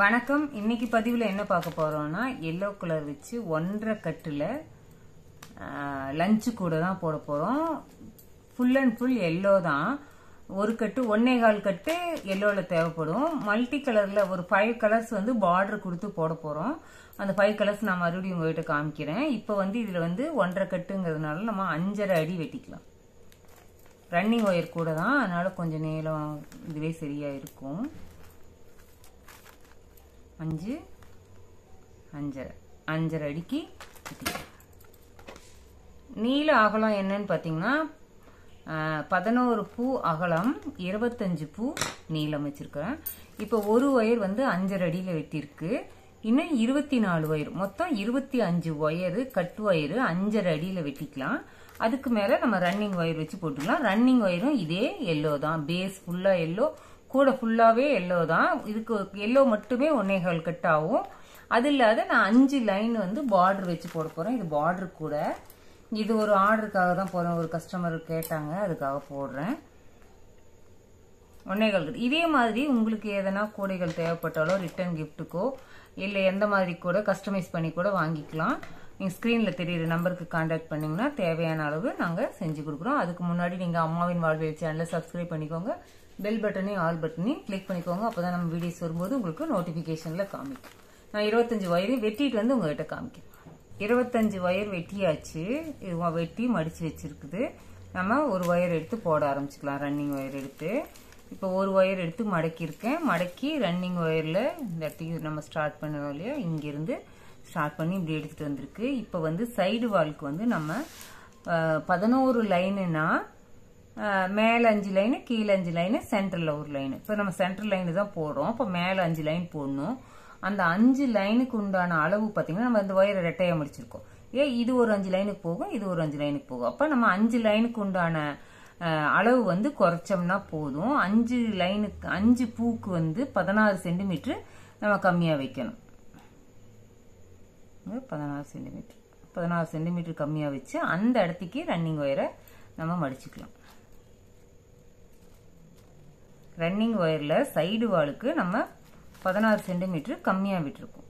வணக்கம். இன்னைக்கு பதிவில் என்ன பார்க்க போறோம்னா எல்லோ கலர் வச்சு 1.5 கட்டுல லஞ்ச் கூட தான் போட போறோம். ஃபுல் அண்ட் ஃபுல் எல்லோ தான். ஒரு கட்டு 1.25 கட்டு எல்லோல தேவைப்படும். மல்டி கலர்ல ஒரு 5 கலர்ஸ் வந்து பார்டர் கொடுத்து போட போறோம். அந்த 5 கலர்ஸ் நான் மறுபடியும் உங்ககிட்ட காமிக்கிறேன். இப்போ வந்து இதுல வந்து 1.5 கட்டுங்கிறதுனால நம்ம 5.5 அடி வெட்டிக்கலாம். ரன்னிங் ஒயர் கூட தான், அதனால கொஞ்சம் நீளம் இதுவே சரியா இருக்கும். 5.5 அடிக்கு நீள அகலம் என்னன்னு பாத்தீங்கன்னா 11 பூ அகலம், 25 பூ நீளம் வச்சிருக்கேன். இப்போ ஒரு ஒயர் வந்து 5.5 அடியில வெட்டிருக்கு. இன்னும் 24 ஒயர், மொத்தம் 25 ஒயர் கட்டு ஒயர் 5.5 அடியில வெட்டிக்கலாம். அதுக்கு மேல நம்ம ரன்னிங் ஒயர் வச்சு போட்டுக்கலாம். ரன்னிங் ஒயரும் இதே எல்லோ தான். பேஸ் ஃபுல்லா எல்லோ, கூட ஃபுல்லாவே எல்லோ தான். இதுக்கு எல்லோ மட்டுமே 1.25 கட் ஆகும். அது இல்லாத நான் 5 லைன் வந்து பார்டர் வச்சு போட போறேன். இது பார்டர் கூட. இது ஒரு ஆர்டருக்காக தான் போறேன். ஒரு கஸ்டமர் கேட்டாங்க, அதுக்காக போடுறேன். 1.25 கட். இதே மாதிரி உங்களுக்கு எதனா கூடைகள் தேவைப்பட்டாலோ ரிட்டர்ன் கிஃப்ட்டுக்கோ இல்ல எந்த மாதிரி கூட கஸ்டமைஸ் பண்ணி கூட வாங்கிக்கலாம். நீங்க ஸ்கிரீன்ல தெரியுற நம்பருக்கு கான்டாக்ட் பண்ணீங்கன்னா தேவையான அளவு நாங்க செஞ்சு கொடுக்குறோம். அதுக்கு முன்னாடி நீங்க அம்மாவின் வாழ்வியல் சேனலை சப்ஸ்கிரைப் பண்ணிக்கோங்க. பெல் பட்டனையும் ஆல் பட்டனையும் கிளிக் பண்ணிக்கோங்க. அப்பதான் நம்ம வீடியோஸ் வரும்போது உங்களுக்கு நோட்டிபிகேஷன்ல காமிக்கும். நான் 25 ஒயரையும் வெட்டிட்டு வந்து உங்ககிட்ட காமிக்கிறேன். 25 ஒயர் வெட்டியாச்சு. வெட்டி மடிச்சு வச்சிருக்குது. நம்ம ஒரு ஒயர் எடுத்து போட ஆரம்பிச்சுக்கலாம். ரன்னிங் ஒயர் எடுத்து இப்போ ஒரு ஒயர் எடுத்து மடக்கி இருக்கேன். மடக்கி ரன்னிங் ஒயர்ல இந்த இடத்துக்கு நம்ம ஸ்டார்ட் பண்ணுவோம் இல்லையா, இங்கிருந்து ஸ்டார்ட் பண்ணி இப்படி எடுத்துட்டு வந்திருக்கு. இப்போ வந்து சைடு வால்க்கு வந்து நம்ம 11 லைனுனா மேல 5 லைனு, கீழே 5 லைனு, சென்டர்ல ஒரு லைனு. இப்போ நம்ம சென்டர் லைனு தான் போடுறோம். இப்போ மேல 5 லைன் போடணும். அந்த 5 லைனுக்கு உண்டான அளவு பாத்தீங்கன்னா நம்ம இந்த ஒயரை ரெட்டையா முடிச்சிருக்கோம். இது ஒரு 5 லைனுக்கு போகும், இது ஒரு 5 லைனுக்கு போகும். அப்ப நம்ம 5 லைனுக்கு உண்டான அளவு வந்து குறைச்சோம்னா போதும். 5 லைனுக்கு 5 பூக்கு வந்து 16 சென்டிமீட்டர் நம்ம கம்மியா வைக்கணும். 16 சென்டிமீட்டர் கம்மியா வச்சு அந்த இடத்துக்கு ரன்னிங் ஒயரை நம்ம மடிச்சுக்கலாம். ரன்னிங் ஒயர்ல சைடு வாலுக்கு நம்ம 16 சென்டிமீட்டர் கம்மியா விட்டுருக்கோம்.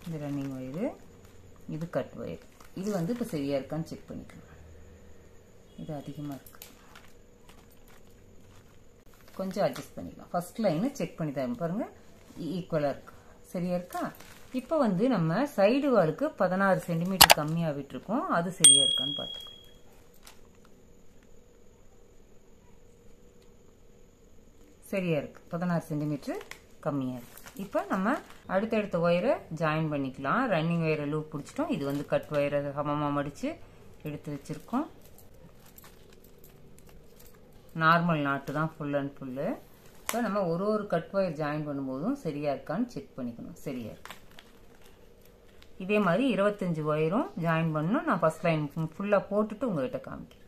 இது ரன்னிங் ஒயரு, இது கட் ஒயர். இது வந்து இப்ப சரியா இருக்கான்னு செக் பண்ணிக்கலாம். இது அதிகமா இருக்கு, கொஞ்சம் அட்ஜஸ்ட் பண்ணிக்கலாம். ஃபர்ஸ்ட் லைன் செக் பண்ணி தரேன் பாருங்க, ஈக்குவலா இருக்கு. சரியா இருக்கா? இப்ப வந்து நம்ம சைடு வாலுக்கு 16 சென்டிமீட்டர் கம்மியா விட்டுருக்கோம். அது சரியா இருக்கான்னு பார்த்துக்கலாம். சரியா இருக்கு, 16 சென்டிமீட்டர் கம்மியா இருக்கு. இப்ப நம்ம அடுத்தடுத்த ஒயரை ஜாயின் பண்ணிக்கலாம். ரன்னிங் ஒயரை லூப் பிடிச்சிட்டோம். இது வந்து கட் ஒயரை சமமா மடிச்சு எடுத்து வச்சிருக்கோம். நார்மல் நாட்டு தான், ஃபுல் அண்ட் ஃபுல்லு. இப்போ நம்ம ஒரு கட் ஒயர் ஜாயின் பண்ணும்போதும் சரியா இருக்கான்னு செக் பண்ணிக்கணும். சரியா இருக்கு. இதே மாதிரி 25 ஒயரும் ஜாயின் பண்ணணும். நான் ஃபர்ஸ்ட் லைன் ஃபுல்லா போட்டுட்டு உங்ககிட்ட காமிக்கிறேன்.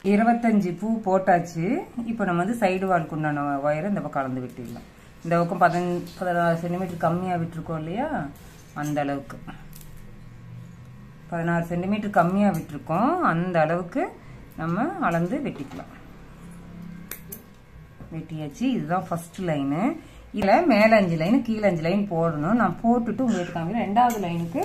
25 பூ போட்டாச்சு. இப்போ நம்ம வந்து சைடு வால்க்கு உண்டான ஒயரை இந்த பக்கம் கலந்து விட்டுடலாம். இந்த பக்கம் 16 சென்டிமீட்டர் கம்மியா விட்டுருக்கோம் இல்லையா, அந்த அளவுக்கு 16 சென்டிமீட்டர் கம்மியா விட்டுருக்கோம். அந்த அளவுக்கு நம்ம அளந்து வெட்டிக்கலாம். வெட்டியாச்சு. இதுதான் ஃபர்ஸ்ட் லைனு. இதுல மேல 5 லைன், கீழே 5 லைன் போடணும். நான் போட்டுட்டு உங்களுக்கு காமிக்கிறேன். ரெண்டாவது லைனுக்கு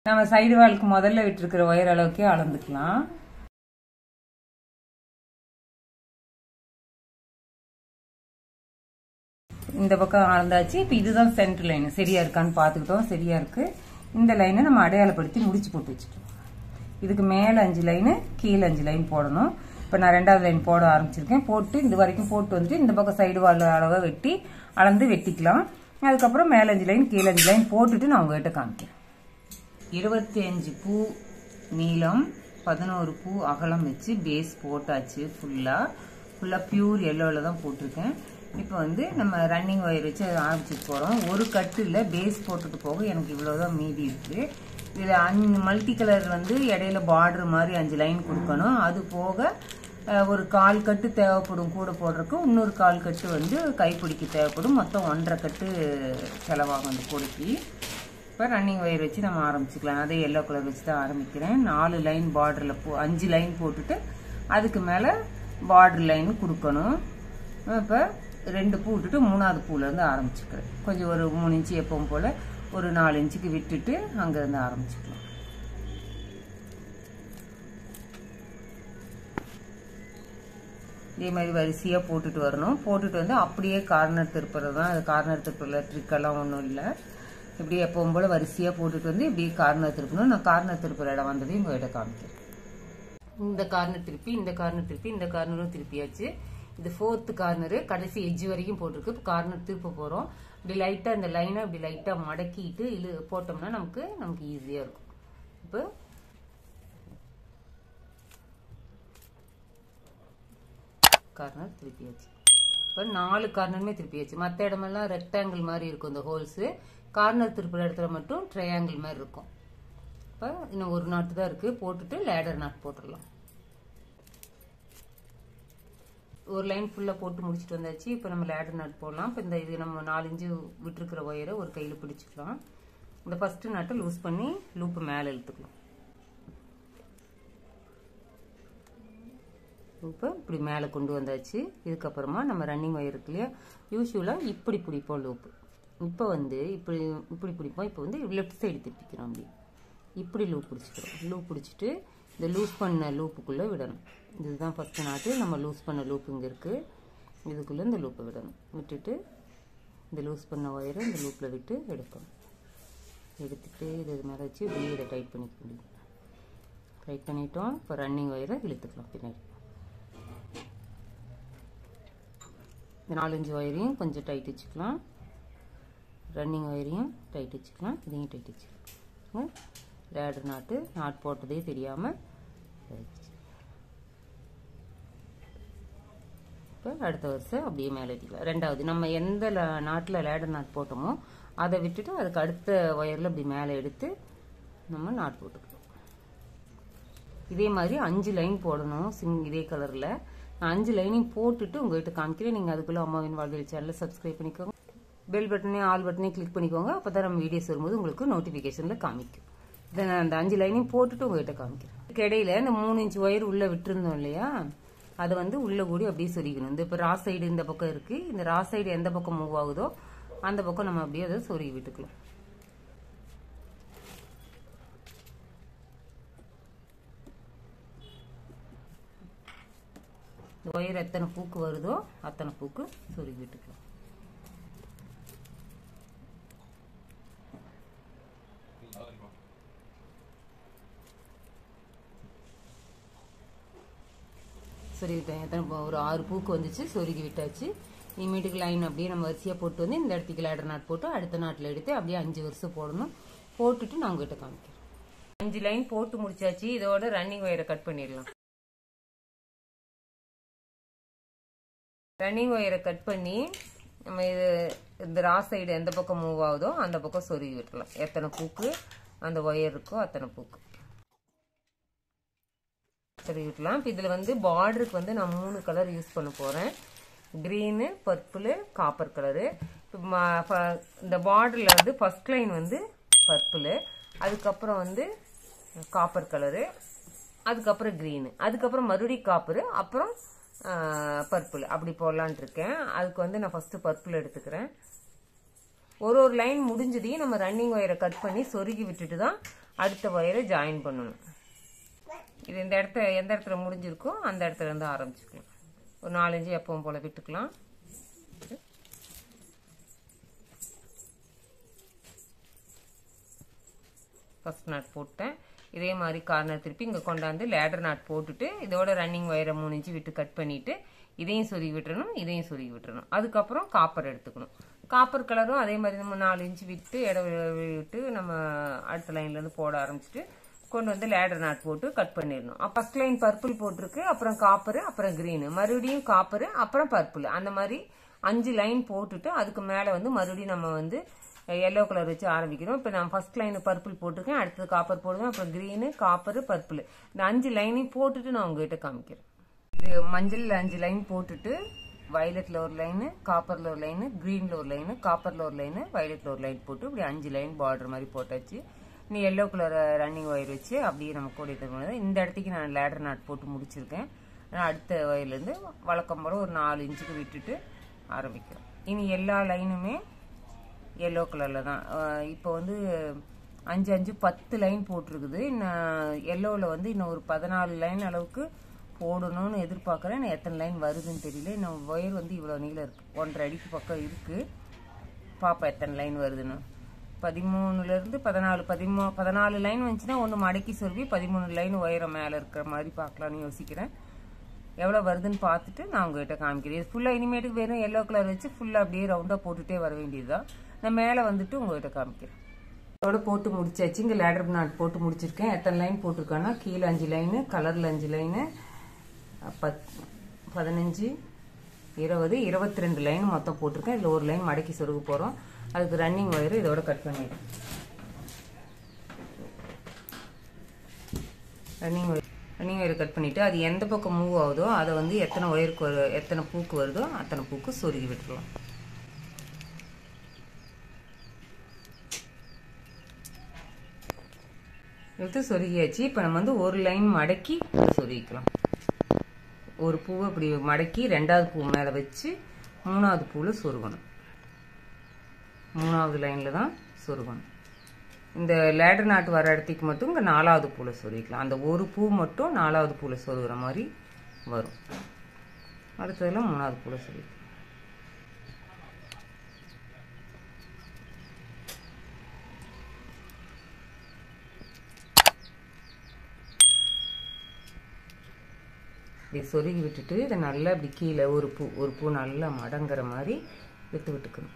நம்ம சைடு வால்க்கு முதல்ல விட்டுருக்கிற ஒயர் அளவுக்கே அளந்துக்கலாம். இந்த பக்கம் அளந்தாச்சு. இப்ப இதுதான் சென்டர் லைன். சரியா இருக்கான்னு பாத்துக்கிட்டோம். சரியா இருக்கு. இந்த லைனை நம்ம அடையாளப்படுத்தி முடிச்சு போட்டு வச்சுட்டோம். இதுக்கு மேல 5 லைனு, கீழே 5 லைன் போடணும். இப்ப நான் ரெண்டாவது லைன் போட ஆரம்பிச்சிருக்கேன். போட்டு இந்த வரைக்கும் போட்டு வந்துட்டு இந்த பக்கம் சைடு வால் அளவை வெட்டி அளந்து வெட்டிக்கலாம். அதுக்கப்புறம் மேல 5 லைன், கீழே 5 லைன் போட்டுட்டு நான் உங்ககிட்ட காமிக்கிறேன். 25 பூ நீளம், 11 பூ அகலம் வச்சு பேஸ் போட்டாச்சு. ஃபுல்லா பியூர் எல்லோல தான் போட்டிருக்கேன். இப்போ வந்து நம்ம ரன்னிங் ஒயர் வச்சு ஆரம்பிச்சுட்டு போறோம். ஒரு கட்டுல பேஸ் போட்டுட்டு போக எனக்கு இவ்வளவுதான் மீதி இருக்கு. இதுல மல்டி கலர் வந்து இடையில பார்டர் மாதிரி 5 லைன் கொடுக்கணும். அது போக ஒரு 1/4 கட்டு தேவைப்படும் கூட போடுறதுக்கு. இன்னொரு 1/4 கட்டு வந்து கைப்பிடிக்கு தேவைப்படும். மொத்தம் 1.5 கட்டு செலவாகும் அந்த கூடைக்கு. இப்போ ரன்னிங் ஒயர் வச்சு நம்ம ஆரம்பிச்சுக்கலாம். அதே எல்லோ கலர் வச்சு தான் ஆரம்பிக்கிறேன். 4 லைன் பார்டரில் 5 லைன் போட்டுட்டு அதுக்கு மேலே பார்டர் லைன் கொடுக்கணும். இப்போ 2 பூ விட்டுட்டு 3வது பூலேருந்து ஆரம்பிச்சுக்கிறேன். கொஞ்சம் ஒரு 3 இன்ச்சு எப்பவும் போல் ஒரு 4 இன்ச்சுக்கு விட்டுட்டு அங்கேருந்து ஆரம்பிச்சுக்கலாம். இதே மாதிரி வரிசையாக போட்டுட்டு வரணும். போட்டுட்டு வந்து அப்படியே கார்னர் திருப்புறது தான். அது கார்னர் திருப்புறல ட்ரிக்கெல்லாம் ஒன்றும் இல்லை. இப்படி எப்பவும் போல் வரிசையாக போட்டுட்டு வந்து இப்படி கார்னர் திருப்பணும். நான் கார்னர் திருப்புற இடம் வந்ததையும் உங்கள்கிட்ட காமிக்கிறேன். இந்த கார்னர் திருப்பி இந்த கார்னர் திருப்பி இந்த கார்னரும் திருப்பியாச்சு. இது 4th கார்னரு கடைசி எட்ஜ் வரைக்கும் போட்டிருக்கு. இப்போ கார்னர் திருப்ப போகிறோம். இப்படி லைட்டாக இந்த லைனை இப்படி லைட்டாக மடக்கிட்டு போட்டோம்னா நமக்கு ஈஸியாக இருக்கும். இப்போ கார்னர் திருப்பியாச்சு. இப்போ 4 கார்னருமே திருப்பியாச்சு. மற்ற இடமெல்லாம் ரெக்டாங்கிள் மாதிரி இருக்கும் இந்த ஹோல்ஸு. கார்னர் திருப்புற இடத்துல மட்டும் ட்ரையாங்கிள் மாதிரி இருக்கும். இப்போ இன்னும் ஒரு நாட்டு தான் இருக்கு. போட்டுட்டு லேடர் நாட் போட்டுடலாம். ஒரு லைன் ஃபுல்லாக போட்டு முடிச்சுட்டு வந்தாச்சு. இப்போ நம்ம லேடர் நாட் போடலாம். இப்போ இந்த இது நம்ம 4 இன்ச்சு விட்டுருக்கிற ஒயரை ஒரு கையில் பிடிச்சிக்கலாம். இந்த ஃபர்ஸ்ட் நாட்டை லூஸ் பண்ணி லூப்பு மேலே இழுத்துக்கலாம். இப்போ இப்படி மேலே கொண்டு வந்தாச்சு. இதுக்கப்புறமா நம்ம ரன்னிங் ஒயர் இருக்கு இல்லையா, யூஸ்வலாக இப்படி பிடிப்போம் லூப்பு. இப்போ வந்து இப்படி பிடிப்போம். இப்போ வந்து லெஃப்ட் சைடு திருப்பிக்கிறோம். அப்படி இப்படி லூப் பிடிச்சிக்கிறோம். லூப் பிடிச்சிட்டு இந்த லூஸ் பண்ண லூப்புக்குள்ளே விடணும். இதுதான் ஃபர்ஸ்ட் நாட்டு. நம்ம லூஸ் பண்ண லூப் இங்கே இருக்குது. இதுக்குள்ளே இந்த லூப்பை விடணும். விட்டுட்டு இந்த லூஸ் பண்ண ஒயரை இந்த லூப்பில் விட்டு எடுக்கணும். எடுத்துட்டு இது மேலே வச்சு இப்படியே இதை டைட் பண்ணிக்க முடியும். டைட் பண்ணிட்டோம். இப்போ ரன்னிங் ஒயரை இழுத்துக்கலாம் பின்னாடி. இந்த 4 இன்ச்சு ஒயரையும் கொஞ்சம் டைட் வச்சுக்கலாம். ரன்னிங் ஒயரையும் டைட் வச்சுக்கலாம். இதையும் டைட் வச்சுக்கலாம். லேடர் நாட் போட்டதே தெரியாமல் இப்போ அடுத்த வருஷம் அப்படியே மேலே ஏற்றிக்கலாம். 2வது நம்ம எந்த நாட்டில் லேடர் நாட் போட்டோமோ அதை விட்டுட்டு அதுக்கு அடுத்த ஒயரில் இப்படி மேலே எடுத்து நம்ம நாட் போட்டுக்கலாம். இதே மாதிரி 5 லைன் போடணும். இதே கலரில் நான் 5 லைனையும் போட்டுட்டு உங்கள்கிட்ட காமிக்கிறேன். நீங்கள் அதுக்குள்ளே அம்மாவின் வாழ்வியல் சேனலை சப்ஸ்கிரைப் பண்ணிக்கோங்க. பெல் பட்டனையும் ஆல் பட்டனையும் கிளிக் பண்ணிக்கோங்க. அப்போ தான் நம்ம வீடியோஸ் வரும்போது உங்களுக்கு நோட்டிஃபிகேஷனில் காமிக்கும். இதை நான் அந்த 5 லைனையும் போட்டுட்டு உங்கள்கிட்ட காமிக்கிறேன். இடையில இந்த 3 இன்ச்சு ஒயர் உள்ளே விட்டுருந்தோம் இல்லையா, அதை வந்து உள்ளே கூடி அப்படியே சொருகிக்கணும். இந்த இப்போ ரா சைடு இந்த பக்கம் இருக்குது. இந்த ரா சைடு எந்த பக்கம் மூவ் ஆகுதோ அந்த பக்கம் நம்ம அப்படியே அதை சொருகி விட்டுக்கலாம். ஒயர் எத்தனை பூக்கு வருதோ அத்தனை பூக்கு சொருகி விட்டுக்கலாம். சொருகிட்டேன். எத்தனை ஒரு 6 பூக்கு வந்துச்சு. சொருகி விட்டாச்சு. இமீடியட் லைன் அப்படியே நம்ம வரிசையாக போட்டு வந்து இந்த இடத்துக்கு லேடர் நாட் போட்டு அடுத்த நாட்டில் எடுத்து அப்படியே 5 வருஷம் போடணும். போட்டுட்டு நான் உங்ககிட்ட காமிக்கிறேன். 5 லைன் போட்டு முடிச்சாச்சு. இதோட ரன்னிங் ஒயரை கட் பண்ணிடலாம். ரன்னிங் ஒயரை கட் பண்ணி நம்ம இந்த ரா சைடு எந்த பக்கம் மூவ் ஆகுதோ அந்த பக்கம் சொருகி விட்டுலாம். எத்தனை பூக்கு அந்த ஒயர் இருக்கோ அத்தனை பூக்கு சொருகி விட்டுலாம். இப்போ இதில் வந்து பார்டருக்கு வந்து நான் 3 கலர் யூஸ் பண்ண போகிறேன். Green, purple, copper colour. இப்போ இந்த பார்டரில் வந்து ஃபர்ஸ்ட் லைன் வந்து பர்பிள், அதுக்கப்புறம் வந்து காப்பர் கலரு, அதுக்கப்புறம் க்ரீனு, அதுக்கப்புறம் மறுபடியும் காப்பரு, அப்புறம் பர்பிள் அப்படி போடலான் இருக்கேன். அதுக்கு வந்து நான் ஃபர்ஸ்ட் பர்பிள் எடுத்துக்கிறேன். ஒரு லைன் முடிஞ்சதையும் நம்ம ரன்னிங் ஒயரை கட் பண்ணி சொருகி விட்டுட்டு தான் அடுத்த ஒயரை ஜாயின் பண்ணணும். இது எந்த இடத்துல முடிஞ்சிருக்கோ அந்த இடத்துல இருந்து ஆரம்பிச்சுக்கலாம். ஒரு 4 இன்ச்சு எப்பவும் போல விட்டுக்கலாம். ஃபர்ஸ்ட் நாட் போட்டேன். இதே மாதிரி கார்னர் திருப்பி இங்கே கொண்டாந்து லேடர் நாட் போட்டுட்டு இதோட ரன்னிங் ஒயரை 3 இன்ச்சு விட்டு கட் பண்ணிட்டு இதையும் சொருகி விட்டுறணும், இதையும் சொருகி விட்டுறணும். அதுக்கப்புறம் காப்பர் எடுத்துக்கணும். காப்பர் கலரும் அதே மாதிரி நம்ம 4 இன்ச்சு விட்டு விட்டு நம்ம அடுத்த லைன்லேருந்து போட ஆரம்பிச்சுட்டு கொண்டு வந்து லேடர் நாட் போட்டு கட் பண்ணிடணும். ஃபர்ஸ்ட் லைன் பர்பிள் போட்டிருக்கு, அப்புறம் காப்பரு, அப்புறம் கிரீனு, மறுபடியும் காப்பரு, அப்புறம் பர்பிள். அந்த மாதிரி 5 லைன் போட்டுட்டு அதுக்கு மேலே வந்து மறுபடியும் நம்ம வந்து எல்லோ கலர் வச்சு ஆரம்பிக்கிறோம். இப்போ நான் ஃபர்ஸ்ட் லைன் பர்பிள் போட்டிருக்கேன், அடுத்தது காப்பர் போடுவேன், அப்புறம் கிரீனு, காப்பரு, பர்பிள். இந்த 5 லைனையும் போட்டுட்டு நான் உங்ககிட்ட காமிக்கிறேன். இது மஞ்சள் 5 லைன் போட்டுட்டு வயலட்டில் ஒரு லைனு, காப்பரில் ஒரு லைனு, க்ரீனில் ஒரு லைனு, காப்பரில் ஒரு லைனு, வயலட்டில் ஒரு லைன் போட்டு இப்படி 5 லைன் பார்டர் மாதிரி போட்டாச்சு. நீ எல்லோ கலர் ரன்னிங் ஒயர் வச்சு அப்படியே நம்ம கூடை தருவோம். இந்த இடத்துக்கு நான் லேடர் நாட் போட்டு முடிச்சிருக்கேன். அடுத்த ஒயர்லேருந்து வழக்கம் போல் ஒரு 4 இன்ச்சுக்கு விட்டுட்டு ஆரம்பிக்கிறோம். இனி எல்லா லைனுமே எல்லோ கலரில் தான். இப்போ வந்து 5 5 10 லைன் போட்டிருக்குது. இன்னும் எல்லோவில் வந்து இன்னும் ஒரு 14 லைன் அளவுக்கு போடணும்னு எதிர்பார்க்குறேன். நான் எத்தனை லைன் வருதுன்னு தெரியல. இன்னும் ஒயர் வந்து இவ்வளோ நீளம் இருக்குது, 1.5 அடிக்கு பக்கம் இருக்குது. பாப்பா எத்தனை லைன் வருதுன்னு. 13லேருந்து 14 லைன் வந்துச்சுன்னா ஒன்று மடக்கி சொருவி 13 லைன் ஒயரம் மேலே இருக்கிற மாதிரி பார்க்கலான்னு யோசிக்கிறேன். எவ்வளோ வருதுன்னு பார்த்துட்டு நான் உங்கள்கிட்ட காமிக்கிறேன். இது ஃபுல்லாக இனிமேட்டுக்கு வெறும் எல்லோ கலர் வச்சு ஃபுல்லாக அப்படியே ரவுண்டாக போட்டுகிட்டே வர வேண்டியது தான். நான் மேலே வந்துட்டு உங்கள்கிட்ட காமிக்கிறேன். அதோட போட்டு முடிச்சாச்சு. இங்கே லேடர் நாட் போட்டு முடிச்சிருக்கேன். எத்தனை லைன் போட்டிருக்கேன்னா கீழே 5 லைனு, கலரில் 5 லைனு, 15, 20, 22 லைன் மொத்தம் போட்டிருக்கேன். இதில் ஒரு லைன் மடக்கி சொருக போகிறோம். அதுக்கு ரன்னிங் ஒயர் இதோட கட் பண்ணிடுறேன். ரன்னிங் ஒயர் கட் பண்ணிவிட்டு அது எந்த பக்கம் மூவ் ஆகுதோ அதை வந்து எத்தனை பூக்கு வருதோ அத்தனை பூக்கு சொருகி விட்டுருவோம். எடுத்து சொருகியாச்சு. இப்போ நம்ம வந்து ஒரு லைன் மடக்கி சொருகிக்கலாம். ஒரு பூவை இப்படி மடக்கி 2வது பூ மேலே வச்சு 3வது பூவில் சொருகணும். 3வது லைனில் தான் சொருகணும். இந்த லேடர் நாட் வர இடத்துக்கு மட்டும் இங்கே 4வது பூவில் சொருகிக்கலாம். அந்த ஒரு பூ மட்டும் 4வது பூவில் சொருகிற மாதிரி வரும். அடுத்ததில் 3வது பூவில் சொருகிக்கலாம். இப்படி சொருகி விட்டுட்டு இதை நல்லா இப்படி கீழே ஒரு பூ நல்லா மடங்குற மாதிரி விட்டுக்கணும்.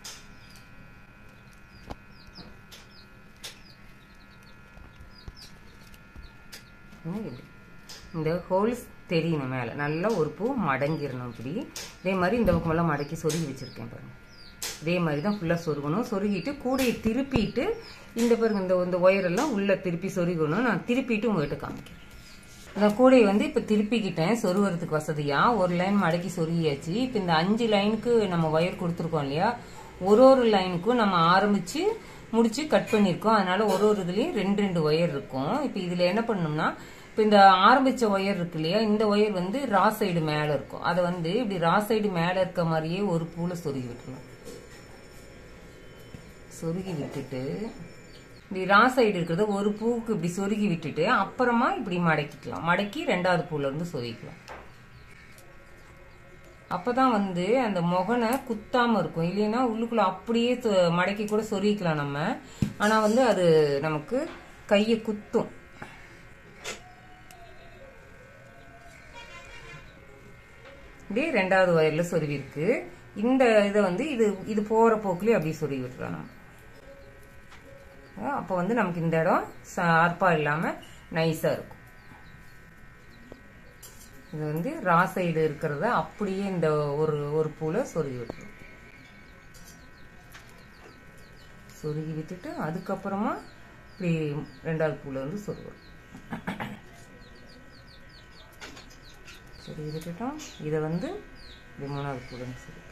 இந்த ஹோல்ஸ் தெரியணும் மேலே நல்லா ஒரு பூ மடங்கிடணும். இப்படி இதே மாதிரி இந்த பக்கமெல்லாம் மடக்கி சொருகி வச்சுருக்கேன் பாருங்க. இதே மாதிரி தான் ஃபுல்லாக சொருகணும். சொருகிட்டு கூடையை திருப்பிட்டு இந்த பாருங்க இந்த ஒயரெல்லாம் உள்ளே திருப்பி சொருகணும். நான் திருப்பிட்டு உங்கள்கிட்ட காமிக்கிறேன். இந்த கூடையை வந்து இப்போ திருப்பிக்கிட்டேன் சொருகிறதுக்கு வசதியாக. ஒரு லைன் மடக்கி சொருகியாச்சு. இப்போ இந்த 5 லைனுக்கு நம்ம ஒயர் கொடுத்துருக்கோம் இல்லையா, ஒரு லைனுக்கும் நம்ம ஆரம்பித்து முடிச்சு கட் பண்ணியிருக்கோம். அதனால ஒரு இதுலேயும் 2 ஒயர் இருக்கும். இப்போ இதில் என்ன பண்ணணும்னா, இப்போ இந்த ஆரம்பித்த ஒயர் இருக்கு இல்லையா, இந்த ஒயர் வந்து ரா சைடு மேலே இருக்கும். அதை வந்து இப்படி ரா சைடு மேலே இருக்க மாதிரியே ஒரு பூவில் சொருகி விட்டுருணும். சொருகி விட்டுட்டு இப்படி ரா சைடு இருக்கிறத ஒரு பூவுக்கு இப்படி சொருகி விட்டுட்டு அப்புறமா இப்படி மடக்கிக்கலாம். மடக்கி 2வது பூல இருந்து சொருகிக்கலாம். அப்பதான் வந்து அந்த முகனை குத்தாம இருக்கும். இல்லைன்னா உள்ளுக்குள்ள அப்படியே மடக்கி கூட சொருகிக்கலாம் நம்ம. ஆனா வந்து அது நமக்கு கையை குத்தும். இப்படி 2வது ஒயர்ல சொருவி இருக்கு. இந்த இதை வந்து இது போற போக்குலயே அப்படியே சொருகி விட்டுறோம் நம்ம. அப்போ வந்து நமக்கு இந்த இடம் ஷார்ப்பா இல்லாம நைஸா இருக்கும். இது வந்து ரா சைடு இருக்கிறத அப்படியே இந்த ஒரு பூல சொருகி விட்டுரும். சொருகி விட்டுட்டு அதுக்கப்புறமா இப்படி 2வது பூல வந்து சொருகும். சொருகி விட்டுட்டோம். இதை வந்து இப்படி 3வது பூல வந்து சொருகும்.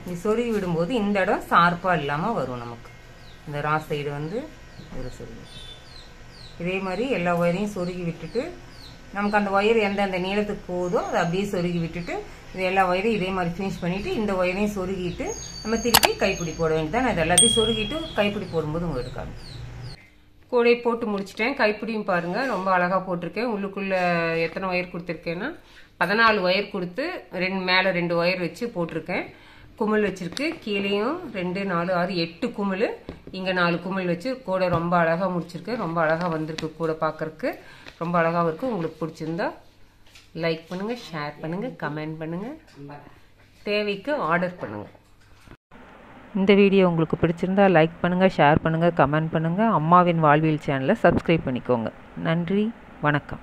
நீ சொருகி விடும்போது இந்த இடம் ஷார்ப்பா இல்லாம வரும் நமக்கு. இந்த ரா சைடு வந்து ஒரு சொருகி. இதே மாதிரி எல்லா ஒயரையும் சொருகி விட்டுட்டு நமக்கு அந்த ஒயர் எந்தெந்த நீளத்துக்கு போகுதோ அதை அப்படியே சொருகி விட்டுட்டு இது எல்லா ஒயரையும் இதே மாதிரி ஃபினிஷ் பண்ணிட்டு இந்த ஒயரையும் சொருகிட்டு நம்ம திருப்பி கைப்பிடி போட வேண்டியதான். நான் இது எல்லாத்தையும் சொருகிட்டு கைப்பிடி போடும்போது உங்களுக்கு இருக்காங்க. கூடை போட்டு முடிச்சிட்டேன். கைப்பிடியும் பாருங்க ரொம்ப அழகா போட்டிருக்கேன். உள்ளுக்குள்ள எத்தனை ஒயர் கொடுத்துருக்கேன்னா 14 ஒயர் கொடுத்து மேலே 2 ஒயர் வச்சு போட்டிருக்கேன். குமிழ் வச்சிருக்கு. கீழேயும் 2, 4, 6, 8 குமிழ். இங்கே 4 குமிழ் வச்சு கூட ரொம்ப அழகாக முடிச்சிருக்கு. ரொம்ப அழகாக வந்திருக்கு. கூட பார்க்கறதுக்கு ரொம்ப அழகாக இருக்கு. உங்களுக்கு பிடிச்சிருந்தா லைக் பண்ணுங்க, ஷேர் பண்ணுங்க, கமெண்ட் பண்ணுங்க, தேவைக்கு ஆர்டர் பண்ணுங்க. இந்த வீடியோ உங்களுக்கு பிடிச்சிருந்தா லைக் பண்ணுங்க, ஷேர் பண்ணுங்க, கமெண்ட் பண்ணுங்க. அம்மாவின் வாழ்வியல் சேனலை சப்ஸ்கிரைப் பண்ணிக்கோங்க. நன்றி, வணக்கம்.